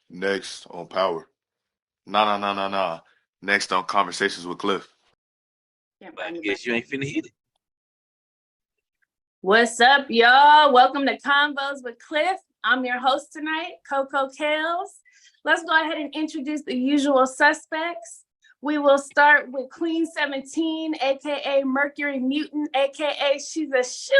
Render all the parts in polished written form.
Next on Power. Nah. Next on Conversations with Cliff. I guess you ain't finna hit it. What's up, y'all? Welcome to Convos with Cliff. I'm your host tonight, Coco Kales. Let's go ahead and introduce the usual suspects. We will start with Queen 17, aka Mercury Mutant, aka she's a shooter.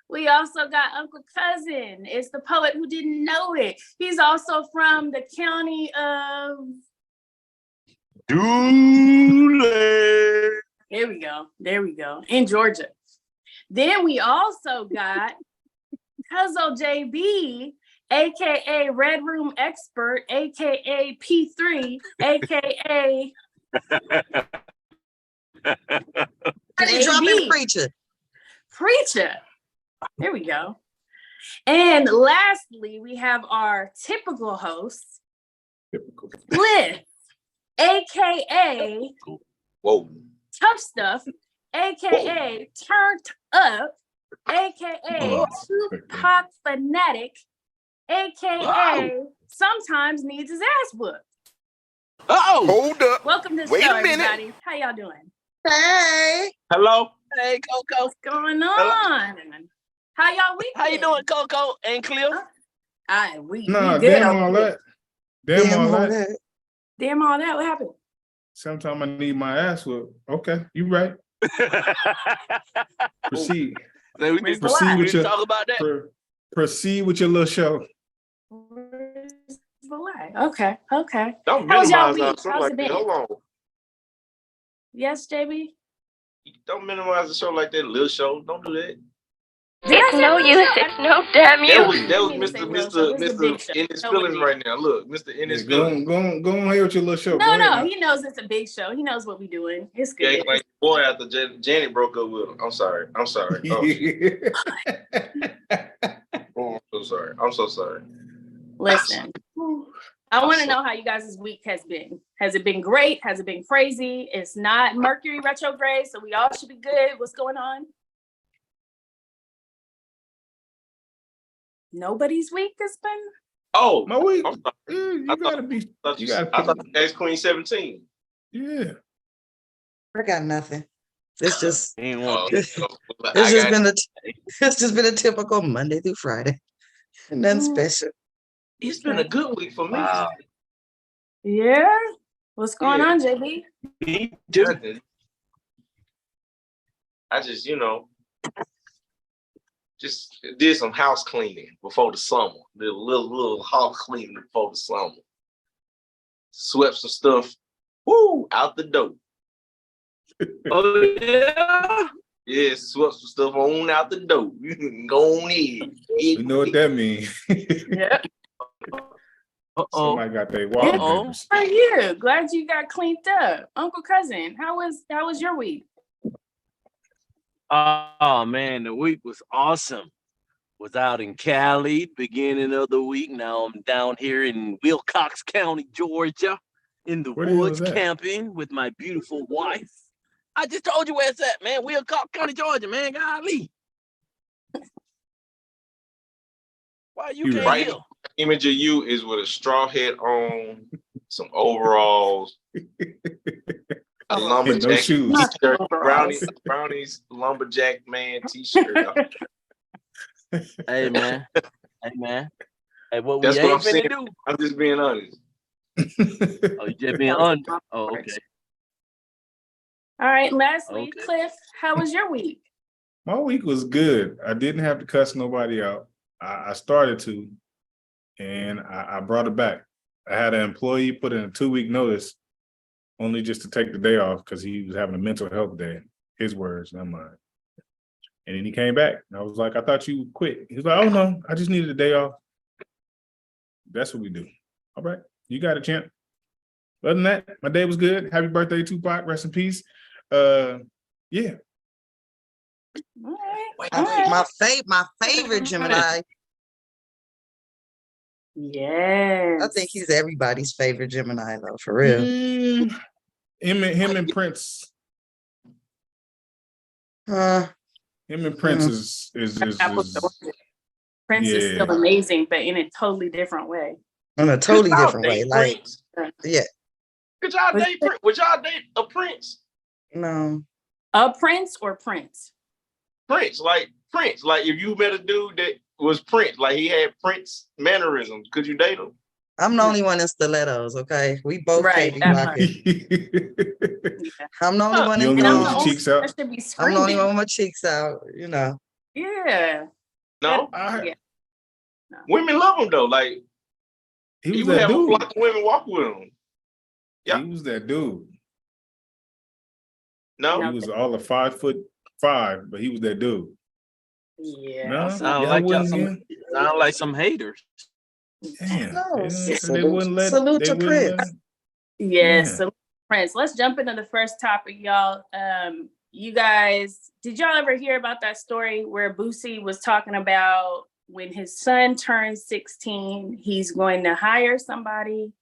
We also got Uncle Cousin. It's the poet who didn't know it. He's also from the county of Dooley. There we go. In Georgia. Then we also got Cuzzo JB, aka Red Room Expert, aka P3, aka dropping preacher. There we go. And lastly, we have our typical host, Cliff, aka Whoa. Tough Stuff, aka Turned Up, aka Tupac Fanatic, aka sometimes needs his ass whooped. Hold up. Welcome to the Wait show, a minute. everybody. How y'all doing? Hey. Hello. Hey, Coco. What's going on? How y'all week? How you doing, Coco and Cliff? We No, good. damn all that. Damn all that. Damn all that. What happened? Sometimes I need my ass whooped. Okay, you right. Proceed. So we need Proceed to with your talk about that. proceed with your little show. Where's the lie? Okay. Don't How was y'all minimize week? our show How's like it that. been? Hold on. Yes, JB? Don't minimize the show like that. Little show. Don't do that. It's no use. It's no damn That use. was Mr. In his feelings right now. Look, Mr. In his Go feelings. on here with your little show. No, he knows it's a big show. He knows what we're doing. It's good. Yeah, like boy after Janet broke up with him. I'm sorry. Oh, I'm so sorry. Listen, I want to know how you guys' week has been. Has it been great? Has it been crazy? It's not Mercury retrograde, so we all should be good. What's going on? Nobody's week has been. Oh, My week. I'm sorry. You gotta be. I thought you asked Queen 17. Yeah. I got nothing. It's just It's it's just been a typical Monday through Friday. Nothing special. It's been a good week for me. Wow. Yeah. What's going on, JB? Me too. I just did some house cleaning before the summer. Did a little house cleaning before the summer. Swept some stuff, out the door. Oh yeah. Yeah, swept some stuff on out the door. You can go on in. You know what that means. Yeah. Somebody got their wallpapers. How are you? Glad you got cleaned up. Uncle Cousin, how was your week? Oh man, the week was awesome. Was out in Cali beginning of the week. Now I'm down here in Wilcox County, Georgia, in the Where the hell woods is that? camping with my beautiful wife. I just told you where it's at, man. Wilcox County, Georgia, man. Golly. Why you can't Right. hear? Image of you is with a straw hat on, some overalls, a lumberjack no shoes. t-shirt, brownies lumberjack man t-shirt. Hey man. Hey, what That's we what ain't I'm saying. finna do? I'm just being honest. Oh, you just being under. Oh, okay. All right, lastly, Okay. Cliff, how was your week? My week was good. I didn't have to cuss nobody out. I started to, and I brought it back. I had an employee put in a 2-week notice only just to take the day off because he was having a mental health day. His words, not mine. And then he came back. And I was like, I thought you quit. He was like, oh no, I just needed a day off. That's what we do. All right, you got it, champ. Other than that, my day was good. Happy birthday, Tupac. Rest in peace. Yeah. All right. My favorite Gemini. Yes. I think he's everybody's favorite Gemini, though, for real. Him and Prince. Him and Prince is Prince is still amazing, but in a totally different way. in a Could totally y'all different way. date Like, Prince? yeah, Could y'all Was date Prince? Would y'all date a Prince? no. a Prince or Prince? Prince, like Prince. Like if you met a dude that was Prince, like he had Prince mannerisms, could you date him? I'm the No. only one in stilettos, okay? We both Right, can't be that part. rocking. Yeah. I'm the only one You in only And one I'm with the your only cheeks one out. that should be I'm the only screaming. one with my cheeks out, you know. Yeah. No, Yeah. women love him though. Like He he was would that have a dude. flock of women walk with him. Yeah. He was that dude. No, No. He was all of 5'5", but he was that dude. Yeah. No, Sound y'all like y'all wouldn't get. sound like some haters. Damn, No, they salute, wouldn't let. salute They to wouldn't let. Prince. Yes, Yeah. so Prince. Let's jump into the first topic, y'all. You guys, did y'all ever hear about that story where Boosie was talking about when his son turns 16, he's going to hire somebody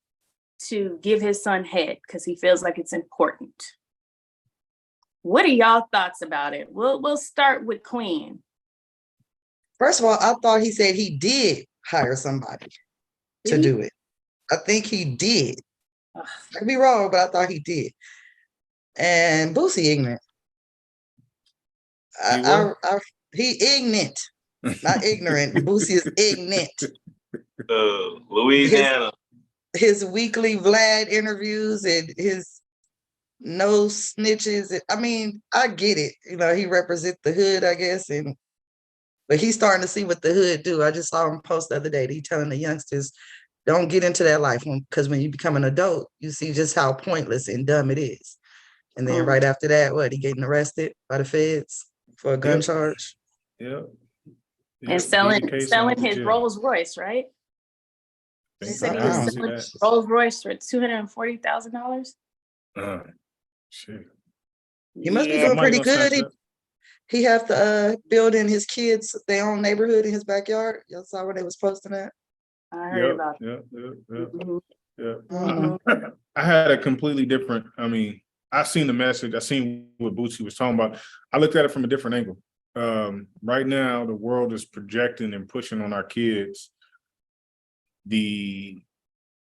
to give his son head because he feels like it's important. What are y'all thoughts about it? We'll start with Queen. First of all, I thought he said he did hire somebody to do it. I think he did. Ugh. I could be wrong, but I thought he did. And Boosie ignorant. He ignorant, not ignorant. Boosie is ignorant. Louisiana. His weekly Vlad interviews and his no snitches. I mean, I get it. You know, he represents the hood, I guess, but he's starting to see what the hood do. I just saw him post the other day. He telling the youngsters, don't get into that life because when you become an adult, you see just how pointless and dumb it is. And then right after that, he getting arrested by the feds for a gun charge. Yep. And selling his Rolls Royce, right? They said he was selling Rolls Royce for $240,000. Shit. He must be doing pretty good. He have to build in his kids their own neighborhood in his backyard. Y'all saw where they was posting that? I heard about it. Yeah. Mhm. I had a completely different, I seen the message. I seen what Boosie was talking about. I looked at it from a different angle. Right now, the world is projecting and pushing on our kids I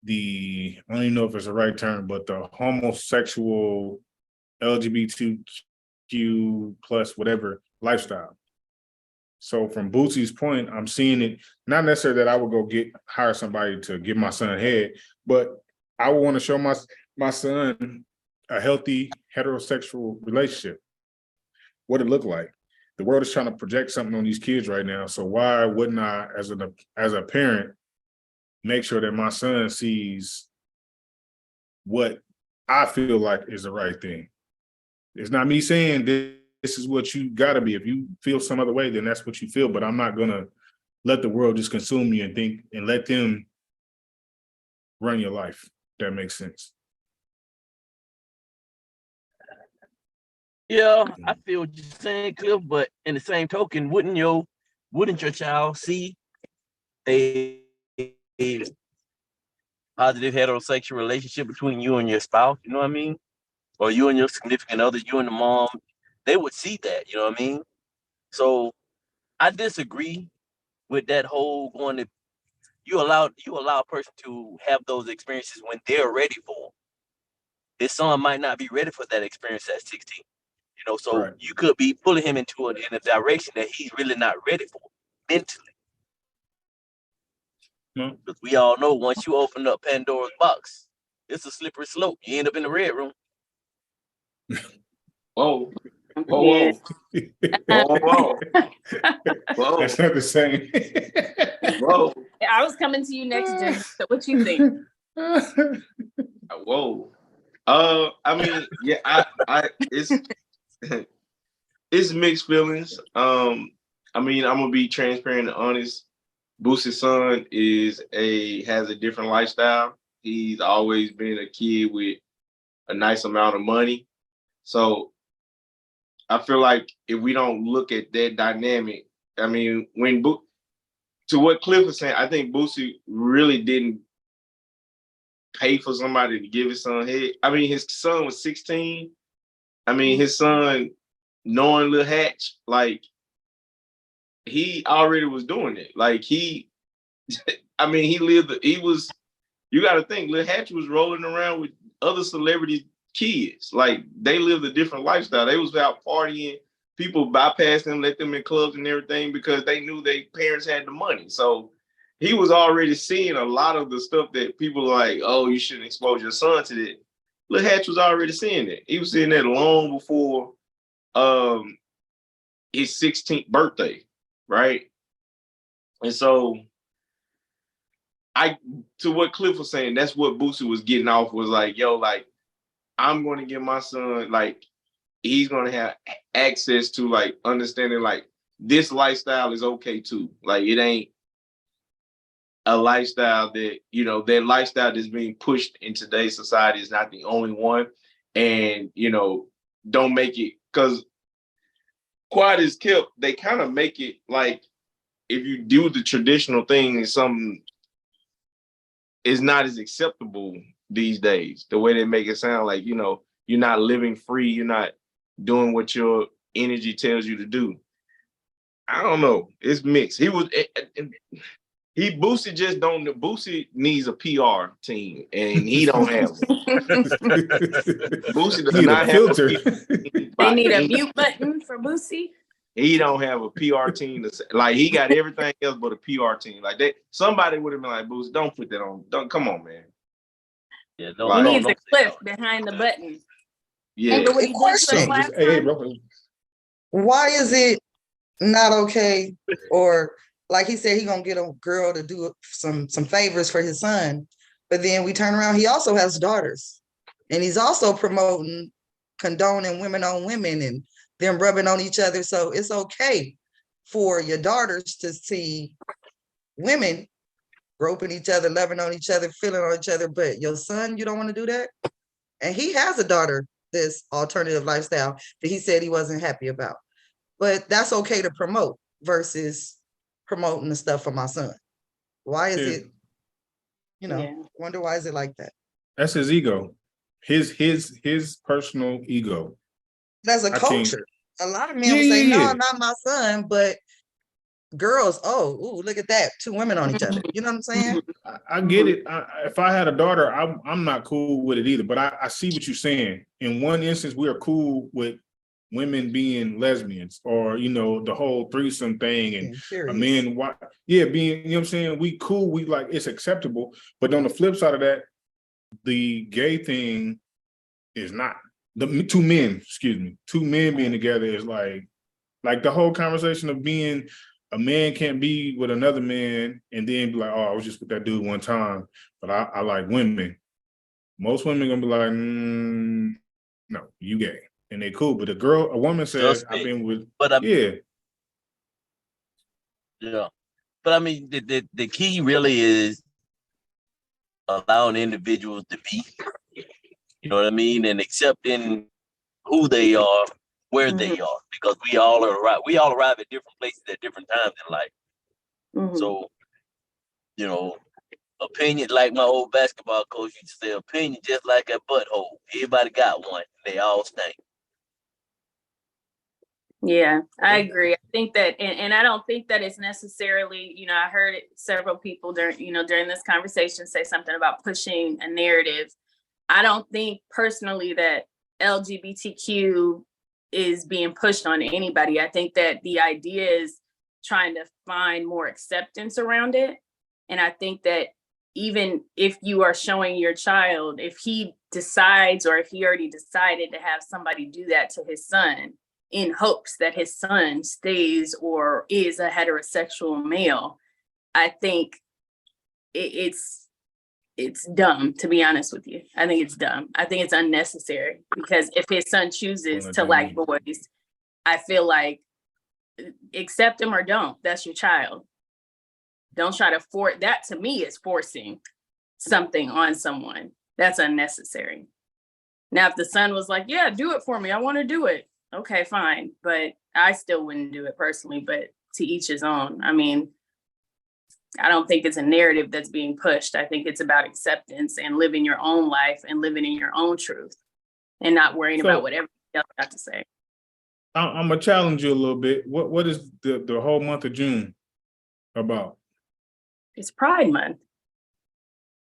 don't even know if it's the right term, but the homosexual LGBTQ plus whatever lifestyle. So from Boosie's point, I'm seeing it, not necessarily that I would go hire somebody to give my son a head, but I would want to show my son a healthy heterosexual relationship, what it looked like. The world is trying to project something on these kids right now. So why wouldn't I, as a parent, make sure that my son sees what I feel like is the right thing? It's not me saying this is what you gotta be. If you feel some other way, then that's what you feel. But I'm not gonna let the world just consume you and let them run your life. If that makes sense. Yeah, I feel what you're saying, Cliff, but in the same token, wouldn't your child see a positive heterosexual relationship between you and your spouse? You know what I mean? Or you and your significant other, you and the mom, they would see that, you know what I mean? So I disagree with that whole going to you allow a person to have those experiences when they're ready for them. His son might not be ready for that experience at 16. You know, so Right. you could be pulling him into in a direction that he's really not ready for mentally. Because we all know once you open up Pandora's box, it's a slippery slope. You end up in the red room. Whoa. Yeah. Whoa. That's not the same. Whoa. I was coming to you next, Jen. So what you think? Whoa. I mean, yeah, I it's mixed feelings. I mean, I'm gonna be transparent and honest. Boosie's son has a different lifestyle. He's always been a kid with a nice amount of money. So I feel like if we don't look at that dynamic, I mean, to what Cliff was saying, I think Boosie really didn't pay for somebody to give his son head. I mean, his son was 16. I mean, his son, knowing Lil Hatch, like, he already was doing it. Like, he was you got to think, Lil Hatch was rolling around with other celebrity kids. Like, they lived a different lifestyle. They was out partying. People bypassed them, let them in clubs and everything because they knew their parents had the money. So he was already seeing a lot of the stuff that people are like, oh, you shouldn't expose your son to that. Lil Hatch was already seeing that. He was seeing that long before his 16th birthday, right? And so to what Cliff was saying, that's what Boosie was getting off, was like, yo, like, I'm going to give my son, like, he's going to have access to, like, understanding, like, this lifestyle is okay too. Like, it ain't a lifestyle that, you know, that lifestyle that's being pushed in today's society is not the only one. And, you know, don't make it, because quiet is kept, they kind of make it like, if you do the traditional thing, it's something is not as acceptable these days. The way they make it sound like, you know, you're not living free, you're not doing what your energy tells you to do. I don't know. It's mixed. Boosie needs a PR team, and he don't have one. Boosie does Need not a have a filter. They need a mute button for Boosie. He don't have a PR team like, he got everything else but a PR team. Like, that somebody would have been like, Boosie, don't put that on. Don't, come on, man. Yeah, He needs a clip behind the button. Yeah. Remember what he did to us Question. last Hey, time? bro. Why is it not okay? Or like he said, he gonna get a girl to do some favors for his son, but then we turn around, he also has daughters, and he's also promoting condoning women on women and them rubbing on each other. So it's okay for your daughters to see women groping each other, loving on each other, feeling on each other, but your son, you don't want to do that? And he has a daughter, this alternative lifestyle that he said he wasn't happy about. But that's okay to promote versus promoting the stuff for my son. Why is it, you know, Yeah. wonder why is it like that? That's his ego. His personal ego. That's a I can't- culture. A lot of men will say, no, not my son, but girls, oh, ooh, look at that. Two women on each other. You know what I'm saying? I get it. If I had a daughter, I'm not cool with it either. But I see what you're saying. In one instance, we are cool with women being lesbians, or, you know, the whole threesome thing, and a man, being, you know what I'm saying? We cool. We like, it's acceptable. But on the flip side of that, the gay thing is not. The two men being together is like the whole conversation of being a man can't be with another man and then be like, oh, I was just with that dude one time, but I like women. Most women gonna be like, no, you gay, and they cool. But a woman says, I've been with, yeah. But I mean, the key really is allowing individuals to be, you know what I mean, and accepting who they are, where they are, because we all arrive at different places at different times in life. So, you know, opinion, like my old basketball coach used to say, opinion just like a butthole. Everybody got one. They all stink. Yeah, I agree. I think that, and I don't think that it's necessarily, you know, I heard several people during this conversation say something about pushing a narrative. I don't think personally that LGBTQ is being pushed on anybody. I think that the idea is trying to find more acceptance around it. And I think that even if you are showing your child, if he decides, or if he already decided to have somebody do that to his son in hopes that his son stays or is a heterosexual male, I think it's dumb, to be honest with you. I think it's dumb. I think it's unnecessary, because if his son chooses to like boys, I feel like accept him or don't. That's your child. Don't try to force that. To me, is forcing something on someone. That's unnecessary. Now, if the son was like, yeah, do it for me, I want to do it. Okay, fine. But I still wouldn't do it personally, but to each his own. I mean, I don't think it's a narrative that's being pushed. I think it's about acceptance and living your own life and living in your own truth and not worrying about what everybody else got to say. I'm gonna challenge you a little bit. What is the whole month of June about? It's Pride Month.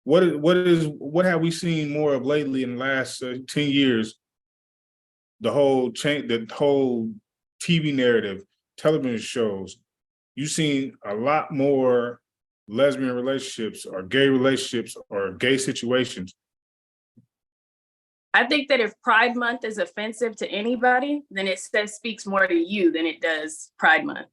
what have we seen more of lately in the last 10 years? The whole TV narrative, television shows. You've seen a lot more lesbian relationships or gay relationships or gay situations. I think that if Pride Month is offensive to anybody, then it speaks more to you than it does Pride Month.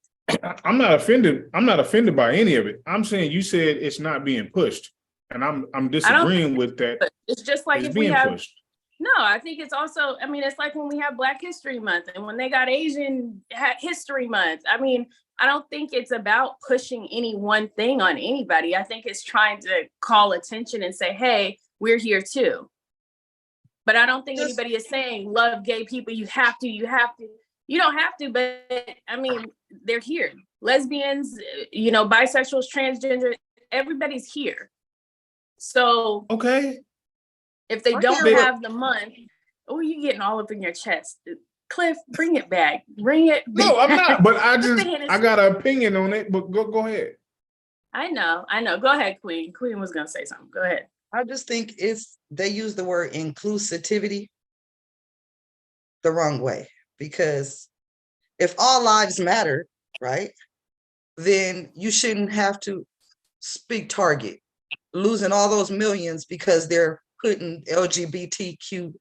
I'm not offended. I'm not offended by any of it. I'm saying you said it's not being pushed, and I'm disagreeing with that. It's just like it's if being we have pushed. No, I think it's also, I mean, it's like when we have Black History Month and when they got Asian History Month. I mean, I don't think it's about pushing any one thing on anybody. I think it's trying to call attention and say, hey, we're here too. But I don't think anybody is saying love gay people. You have to. You don't have to, but I mean, they're here. Lesbians, bisexuals, transgender, everybody's here. So okay. If they don't have the month, you're getting all up in your chest. Cliff, bring it back. Bring it back. No, I'm not, but I got an opinion on it, but go ahead. I know. Go ahead, Queen. Queen was gonna say something. Go ahead. I just think they use the word inclusivity the wrong way, because if all lives matter, right, then you shouldn't have to speak Target losing all those millions because they're putting LGBTQIA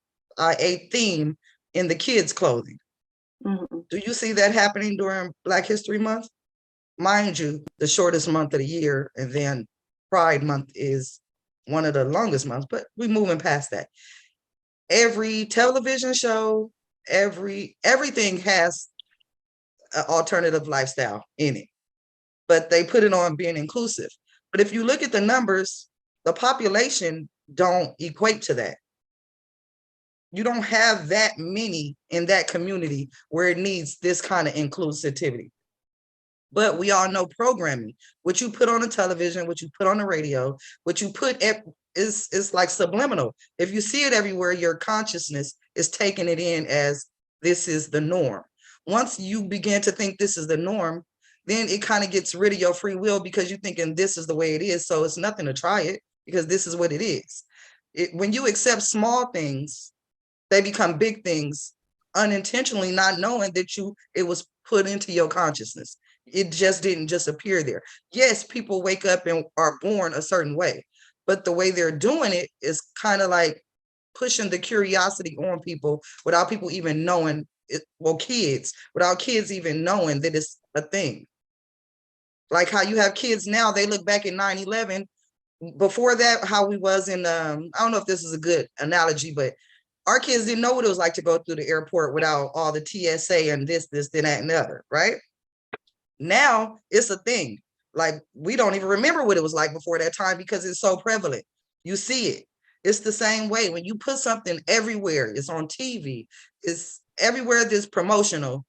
theme in the kids' clothing. Mm-hmm. Do you see that happening during Black History Month? Mind you, the shortest month of the year, and then Pride Month is one of the longest months, but we're moving past that. Every television show, everything has an alternative lifestyle in it, but they put it on being inclusive. But if you look at the numbers, the population don't equate to that. You don't have that many in that community where it needs this kind of inclusivity. But we all know programming, what you put on the television, what you put on the radio, what you put is like subliminal. If you see it everywhere, your consciousness is taking it in as this is the norm. Once you begin to think this is the norm, then it kind of gets rid of your free will because you're thinking this is the way it is. So it's nothing to try it because this is what it is. When you accept small things, they become big things unintentionally, not knowing that it was put into your consciousness. It just didn't just appear there. Yes, people wake up and are born a certain way, but the way they're doing it is kind of like pushing the curiosity on people without people even knowing it. Well, without kids even knowing that it's a thing. Like how you have kids now, they look back at 9/11. Before that, how we was in, I don't know if this is a good analogy, but our kids didn't know what it was like to go through the airport without all the TSA and this, then that, and the other, right? Now it's a thing. Like we don't even remember what it was like before that time because it's so prevalent. You see it. It's the same way. When you put something everywhere, it's on TV, it's everywhere that's promotional.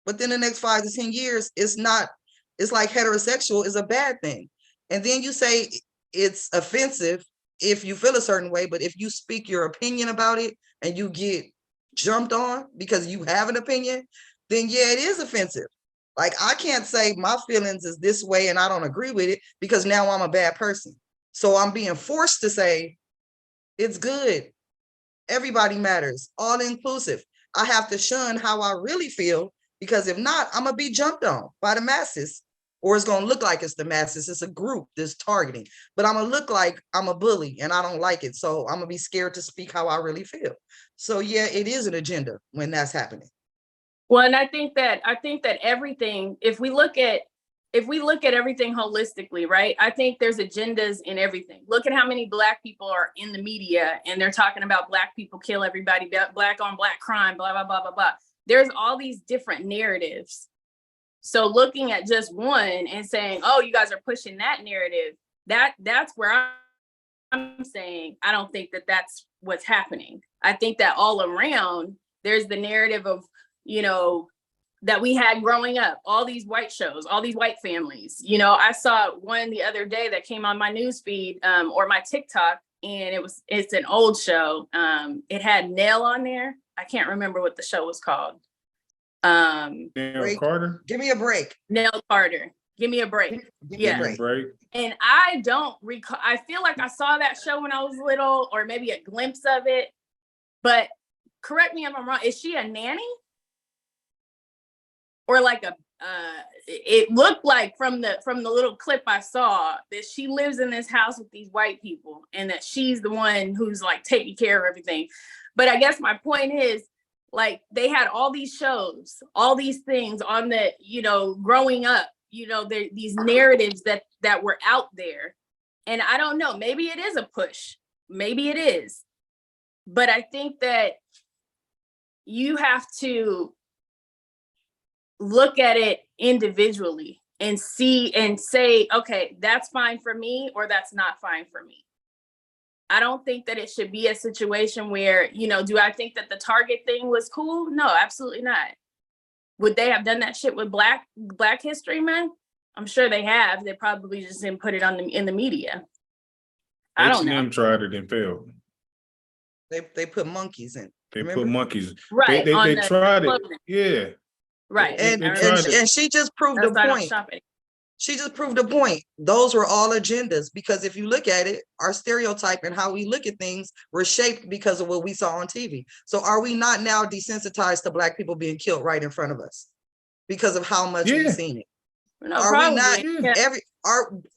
But then the next 5 to 10 years, it's like heterosexual is a bad thing. And then you say it's offensive if you feel a certain way, but if you speak your opinion about it and you get jumped on because you have an opinion, then yeah, it is offensive. Like I can't say my feelings is this way and I don't agree with it because now I'm a bad person. So I'm being forced to say it's good. Everybody matters, all inclusive. I have to shun how I really feel because if not, I'm gonna be jumped on by the masses, or it's gonna look like it's the masses. It's a group that's targeting, but I'm gonna look like I'm a bully and I don't like it. So I'm gonna be scared to speak how I really feel. So yeah, it is an agenda when that's happening. Well, and I think that everything, if we look at everything holistically, right? I think there's agendas in everything. Look at how many Black people are in the media and they're talking about Black people kill everybody, Black on Black crime, blah, blah, blah, blah, blah. There's all these different narratives. So looking at just one and saying, oh, you guys are pushing that narrative, that's where I'm saying, I don't think that that's what's happening. I think that all around, there's the narrative of, that we had growing up, all these white shows, all these white families. I saw one the other day that came on my newsfeed or my TikTok, and it's an old show. It had Nell on there. I can't remember what the show was called. Nell Carter? Give me a break. Nell Carter. Give me a break. Give me a Yeah. break. Break. And I don't recall, I feel like I saw that show when I was little, or maybe a glimpse of it. But correct me if I'm wrong, is she a nanny? Or like it looked like from the little clip I saw that she lives in this house with these white people and that she's the one who's like taking care of everything. But I guess my point is, like, they had all these shows, all these things on the, you know, growing up, you know, these narratives that were out there. And I don't know, maybe it is a push, maybe it is. But I think that you have to look at it individually and see and say, okay, that's fine for me, or that's not fine for me. I don't think that it should be a situation where, you know, do I think that the Target thing was cool? No, absolutely not. Would they have done that shit with Black History Month? I'm sure they have. They probably just didn't put it on in the media. I don't know. H&M tried it and failed. They put monkeys in. They Remember? put monkeys. Right. They tried it. Yeah. Right. And They tried it. she just proved That's the why I don't point. shop it. She just proved a point. Those were all agendas, because if you look at it, our stereotype and how we look at things were shaped because of what we saw on TV. So are we not now desensitized to Black people being killed right in front of us because of how much we've Yeah. seen it? No, Are probably. we not Yeah.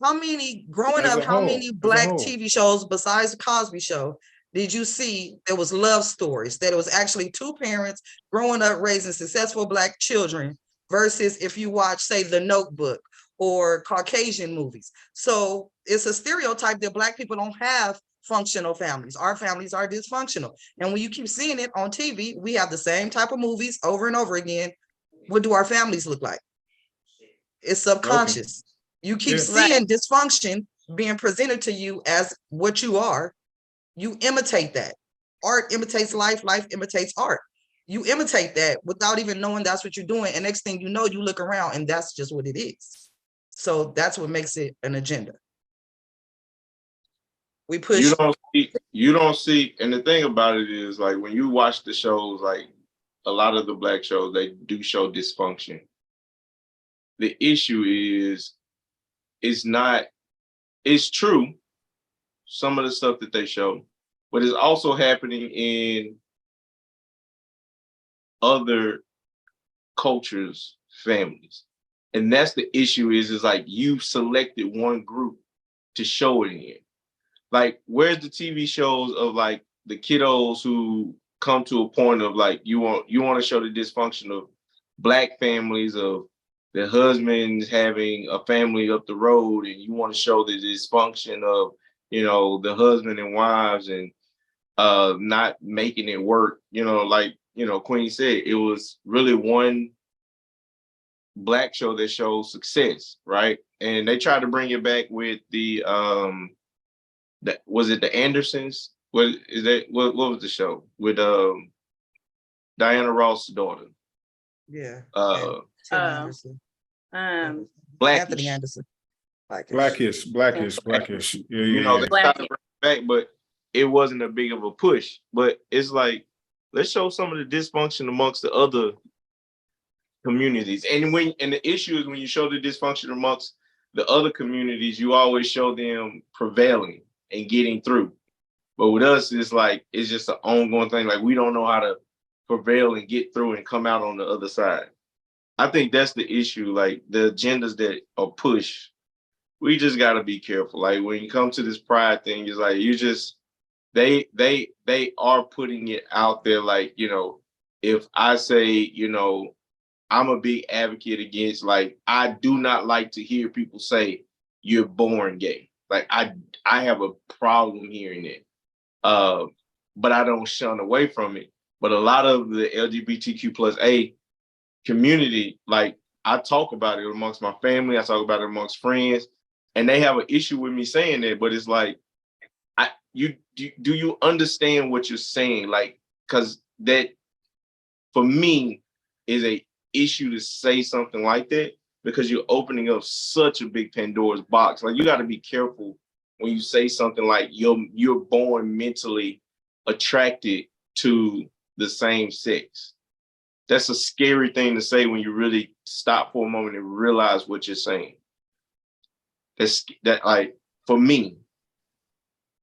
how many growing As up, a how whole, many as a Black whole. TV shows besides the Cosby Show did you see there was love stories, that it was actually two parents growing up raising successful Black children, versus if you watch, say, The Notebook or Caucasian movies? So it's a stereotype that Black people don't have functional families. Our families are dysfunctional. And when you keep seeing it on TV, we have the same type of movies over and over again. What do our families look like? It's subconscious. You keep Yeah. seeing dysfunction being presented to you as what you are. You imitate that. Art imitates life, life imitates art. You imitate that without even knowing that's what you're doing. And next thing you know, you look around and that's just what it is. So that's what makes it an agenda. We push. You don't see, and the thing about it is, like, when you watch the shows, like a lot of the Black shows, they do show dysfunction. The issue is, it's true, some of the stuff that they show, but it's also happening in other cultures, families. And that's the issue is like, you selected one group to show it in. Like, where's the TV shows of like the kiddos who come to a point of like, you want to show the dysfunction of Black families, of the husbands having a family up the road, and you want to show the dysfunction of, you know, the husband and wives and not making it work. You know, like, you know, Queen said, it was really one Black show that shows success, right? And they tried to bring it back with the was it the Andersons? What was the show with Diana Ross' daughter? Yeah. Tim Anderson. Anthony Anderson. Blackish. Yeah, You know, they tried to bring it back, but it wasn't a big of a push. But it's like, let's show some of the dysfunction amongst the other communities. And the issue is, when you show the dysfunction amongst the other communities, you always show them prevailing and getting through. But with us, it's like, it's just an ongoing thing. Like, we don't know how to prevail and get through and come out on the other side. I think that's the issue. Like, the agendas that are pushed, we just got to be careful. Like, when you come to this pride thing, it's like, you just, they are putting it out there. Like, you know, if I say, you know, I'm a big advocate against, like, I do not like to hear people say you're born gay. Like, I have a problem hearing it. But I don't shun away from it. But a lot of the LGBTQ+A community, like, I talk about it amongst my family, I talk about it amongst friends, and they have an issue with me saying that. But it's like, do you understand what you're saying? Like, because that, for me, is a issue to say something like that, because you're opening up such a big Pandora's box. Like, you got to be careful when you say something like you're born mentally attracted to the same sex. That's a scary thing to say when you really stop for a moment and realize what you're saying. that like for me,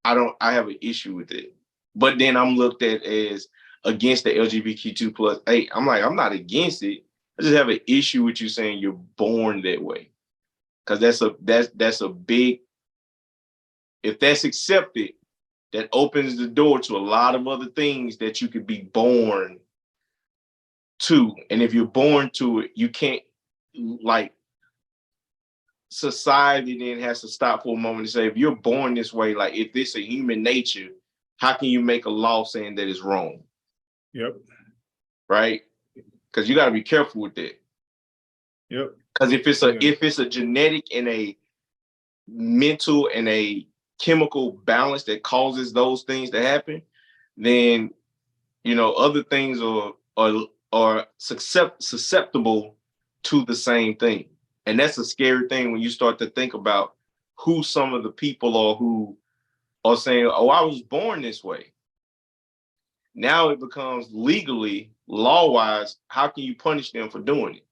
I have an issue with it. But then I'm looked at as against the LGBTQ plus. Hey, I'm like, I'm not against it. I just have an issue with you saying you're born that way. Because that's a big, if that's accepted, that opens the door to a lot of other things that you could be born to. And if you're born to it, you can't, like, society then has to stop for a moment and say, if you're born this way, like if it's a human nature, how can you make a law saying that it's wrong? Yep. Right? Because you got to be careful with that. Yep. Because if it's a genetic and a mental and a chemical balance that causes those things to happen, then other things are susceptible to the same thing. And that's a scary thing when you start to think about who some of the people are who are saying, oh, I was born this way. Now it becomes legally, law-wise, how can you punish them for doing it?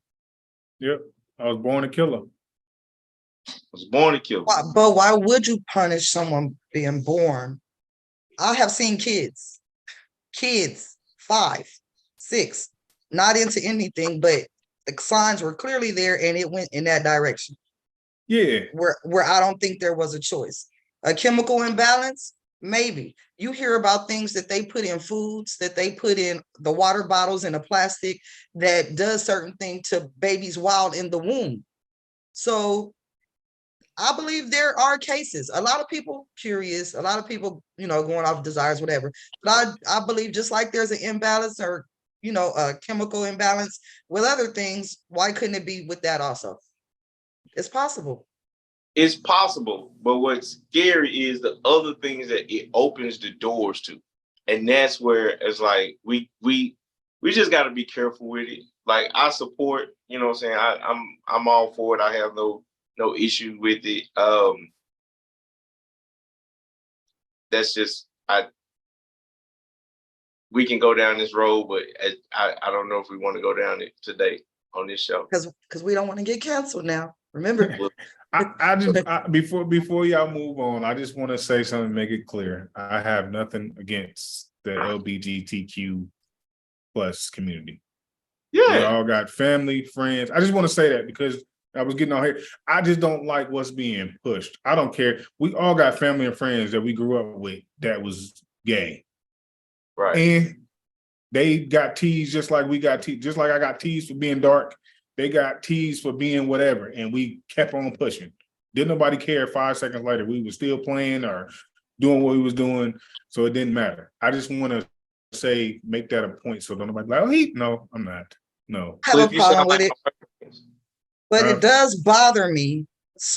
Yep. I was born a killer. I was born a killer. But why would you punish someone being born? I have seen kids, 5, 6, not into anything, but the signs were clearly there and it went in that direction. Yeah. Where I don't think there was a choice. A chemical imbalance, maybe. You hear about things that they put in foods, that they put in the water bottles and the plastic that does certain things to babies while in the womb. So I believe there are cases. A lot of people curious, a lot of people, going off desires, whatever. But I believe just like there's an imbalance or, a chemical imbalance with other things, why couldn't it be with that also? It's possible. It's possible, but what's scary is the other things that it opens the doors to. And that's where it's like, we just got to be careful with it. Like, I support, what I'm saying? I'm all for it. I have no issue with it. That's just, we can go down this road, but I don't know if we want to go down it today on this show. Because we don't want to get canceled now. Remember? I just before y'all move on, I just want to say something to make it clear. I have nothing against the LGBTQ plus community. Yeah. We all got family, friends. I just want to say that because I was getting on here. I just don't like what's being pushed. I don't care. We all got family and friends that we grew up with that was gay. Right. And they got teased just like we got teased, just like I got teased for being dark. They got teased for being whatever, and we kept on pushing. Didn't nobody care 5 seconds later. We were still playing or doing what we was doing, so it didn't matter. I just want to say, make that a point so don't nobody like, oh, no, I'm not. No. I have a problem with it. But it does bother me,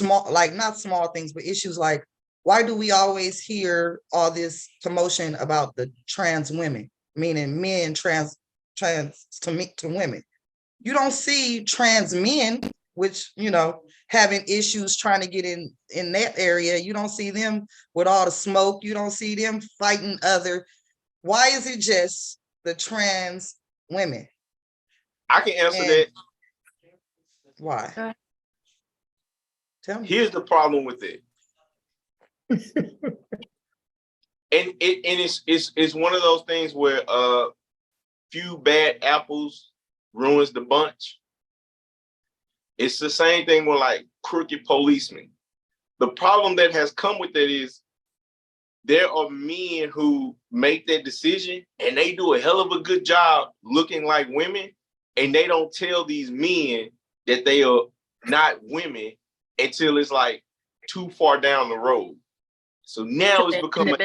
not small things, but issues like, why do we always hear all this commotion about the trans women, meaning men trans to women? You don't see trans men, which, having issues trying to get in that area. You don't see them with all the smoke. You don't see them fighting other. Why is it just the trans women? I can answer that. Why? Tell me. Here's the problem with it. And it's one of those things where few bad apples ruins the bunch. It's the same thing with like crooked policemen. The problem that has come with that is there are men who make that decision and they do a hell of a good job looking like women, and they don't tell these men that they are not women until it's like too far down the road. So now it's becoming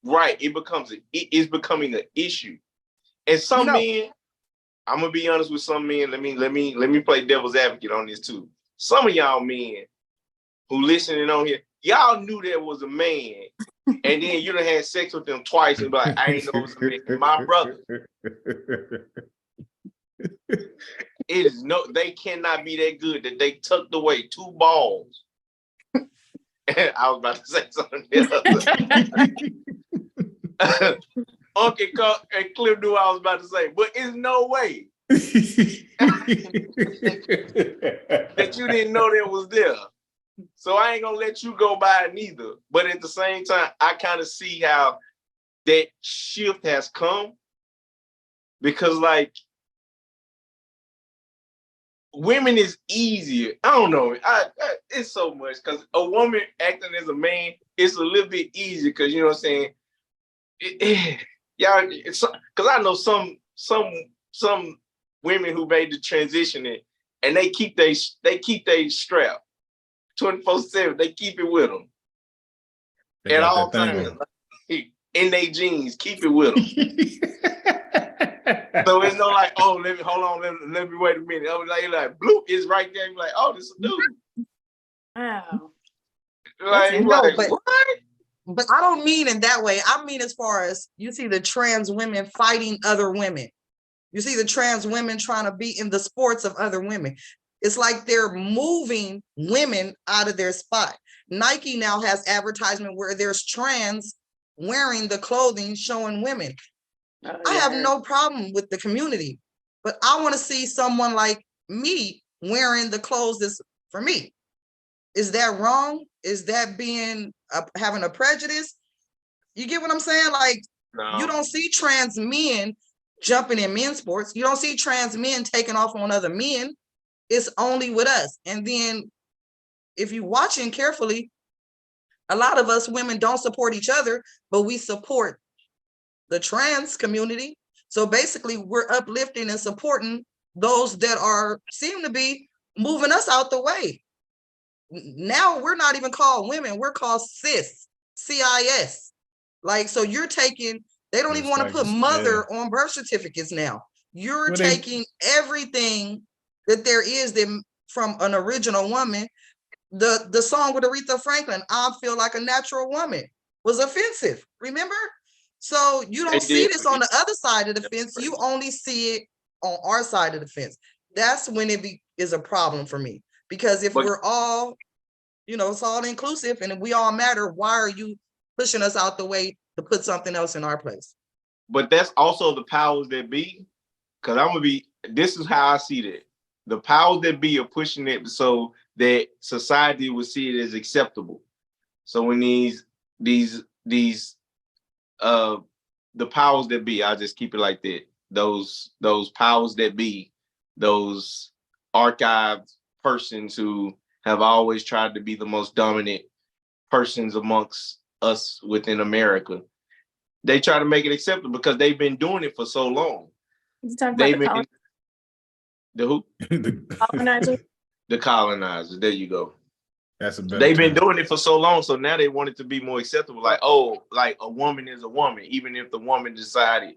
right. It's becoming an issue. And some men, I'm gonna be honest with some men. Let me play devil's advocate on this too. Some of y'all men who listening on here, y'all knew there was a man, and then you done had sex with them twice and be like, I ain't know it was a man. My brother. They cannot be that good that they tucked away 2 balls. I was about to say something else. Okay, and Cliff knew what I was about to say, but it's no way that you didn't know that was there. So I ain't gonna let you go by it neither. But at the same time, I kind of see how that shift has come because, like, women is easier. I don't know. It's so much because a woman acting as a man, it's a little bit easier because you know what I'm saying. Y'all, because I know some women who made the transition and they keep they strap 24/7. They keep it with them They at got all that thing times in their jeans. Keep it with them. So it's no like, oh, let me wait a minute. I was like bloop is right there. You're like, oh, this is a dude. Wow. Like, No, like but- what? But I don't mean in that way. I mean as far as you see the trans women fighting other women. You see the trans women trying to be in the sports of other women. It's like they're moving women out of their spot. Nike now has advertisement where there's trans wearing the clothing showing women. I have no problem with the community, but I want to see someone like me wearing the clothes that's for me. Is that wrong? Is that being having a prejudice? You get what I'm saying? Like, No. you don't see trans men jumping in men's sports. You don't see trans men taking off on other men. It's only with us. And then if you're watching carefully, a lot of us women don't support each other, but we support the trans community. So basically we're uplifting and supporting those that are seem to be moving us out the way. Now we're not even called women, we're called cis, CIS. Like, so you're taking, they don't even want to put mother on birth certificates now. You're taking everything that there is from an original woman. The song with Aretha Franklin, I Feel Like a Natural Woman, was offensive, remember? So you don't see this on the other side of the fence. You only see it on our side of the fence. That's when it is a problem for me. Because if we're all, you know, it's all inclusive and we all matter, why are you pushing us out the way to put something else in our place? But that's also the powers that be. Because this is how I see that. The powers that be are pushing it so that society will see it as acceptable. So when the powers that be, I'll just keep it like that. Those powers that be, those archived persons who have always tried to be the most dominant persons amongst us within America. They try to make it acceptable because they've been doing it for so long. You talking about the who? Colonizers? The colonizers. There you go. That's a better They've been term. doing it for so long, so now they want it to be more acceptable. Like, oh, like a woman is a woman, even if the woman decided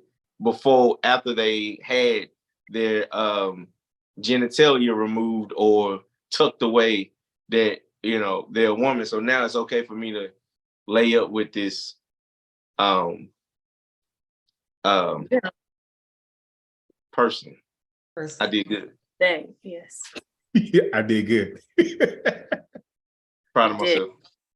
after they had their genitalia removed or tucked away that, you know, they're a woman. So now it's okay for me to lay up with this person. I did good. Yes. Yeah, I did good. Proud of myself.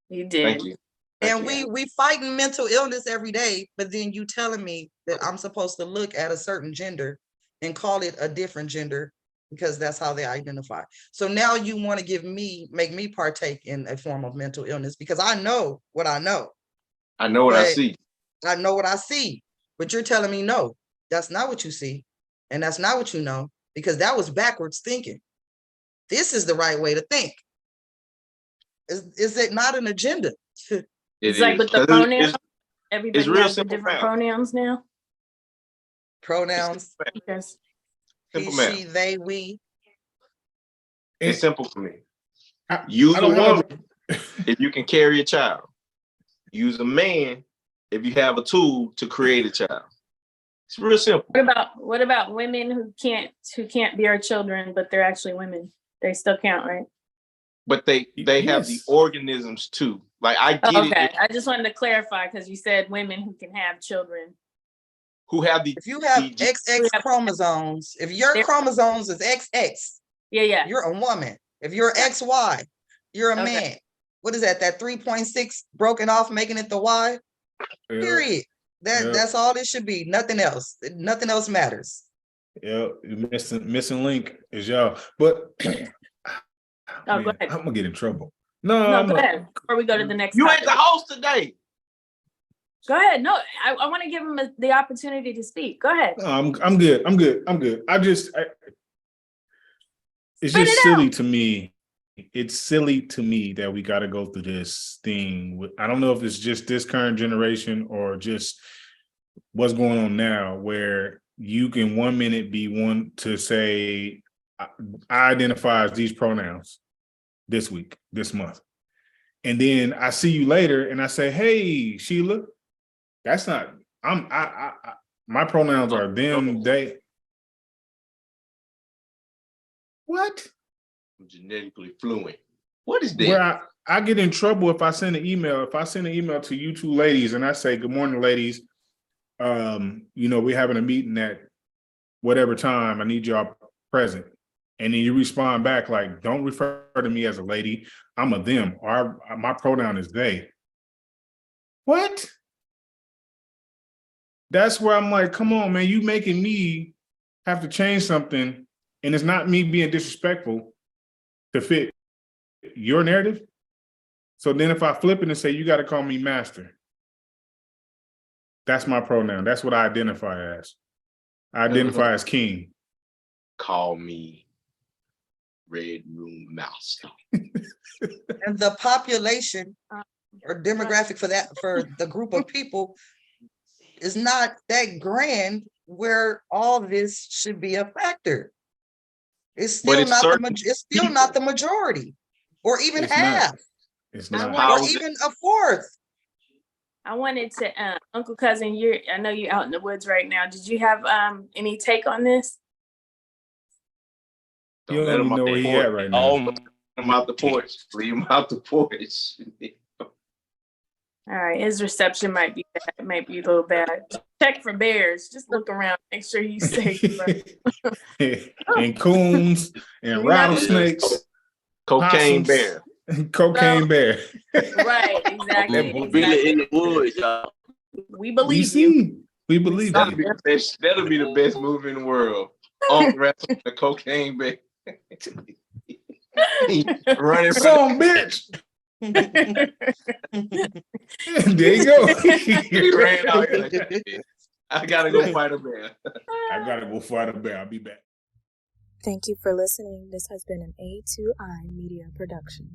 You did. Thank you. And we fighting mental illness every day, but then you telling me that I'm supposed to look at a certain gender and call it a different gender because that's how they identify. So now you want to make me partake in a form of mental illness because I know what I know. I know what I see. I know what I see, but you're telling me, no, that's not what you see. And that's not what you know, because that was backwards thinking. This is the right way to think. Is it not an agenda? It's like with the pronouns, everybody real has the simple different math. pronouns now. Pronouns, Because Simple he, math. she, they, we. It's simple for me. I Use a don't have woman if you can carry a child. Use a man if you have a tool to create a child. It's real simple. what about women who can't bear children, but they're actually women? They still count, right? But they have the organisms too. Like I get it. I just wanted to clarify because you said women who can have children. Who have the If you have XX chromosomes, if your chromosomes is XX, yeah, you're a woman. If you're XY, you're a man. What is that? That 3.6 broken off, making it the Y? Yeah. Period. That's all it should be. Nothing else. Nothing else matters. Yeah, missing link is y'all. But go ahead. I'm gonna get in trouble. No, I'm go a- ahead. Before we go to the next You ain't topic. the host today. Go ahead. No, I want to give him the opportunity to speak. Go ahead. no, I'm good. I'm good. It's Spit just it silly out. to me. It's silly to me that we got to go through this thing. I don't know if it's just this current generation or just what's going on now, where you can 1 minute be one to say, I identify as these pronouns this week, this month. And then I see you later and I say, hey, Sheila, that's not, my pronouns are them, they. What? I'm genetically fluent. What is that? Where I get in trouble if I send an email. If I send an email to you two ladies and I say, good morning, ladies. We're having a meeting at whatever time. I need y'all present. And then you respond back like, don't refer to me as a lady. I'm a them. Or my pronoun is they. What? That's where I'm like, come on, man, you making me have to change something. And it's not me being disrespectful to fit your narrative. So then if I flip it and say, you got to call me master. That's my pronoun. That's what I identify as. I identify as king. Call me Red Room Mouse. And the population or demographic for the group of people is not that grand where all this should be a factor. It's still it's not the majority, or even It's not. half, It's I not. want- or even a fourth. I wanted to, Uncle Cousin, I know you're out in the woods right now. Did you have any take on this? You Let don't him even out know the where he porch. at right now. Oh, Leave him out the porch. Leave him out the porch. All right, his reception might be bad. It might be a little bad. Check for bears. Just look around, make sure he's safe. And coons and rattlesnakes, Cocaine possums, bear. cocaine bear. Right, exactly. I'm really in the woods, y'all. We We believe you. see. We believe That'll you. be the best movie in the world. On wrestling the cocaine bear. Running from Some bitch. There you go. he ran out here like, I gotta go fight a bear. I gotta go fight a bear. I'll be back. Thank you for listening. This has been an A2I Media production.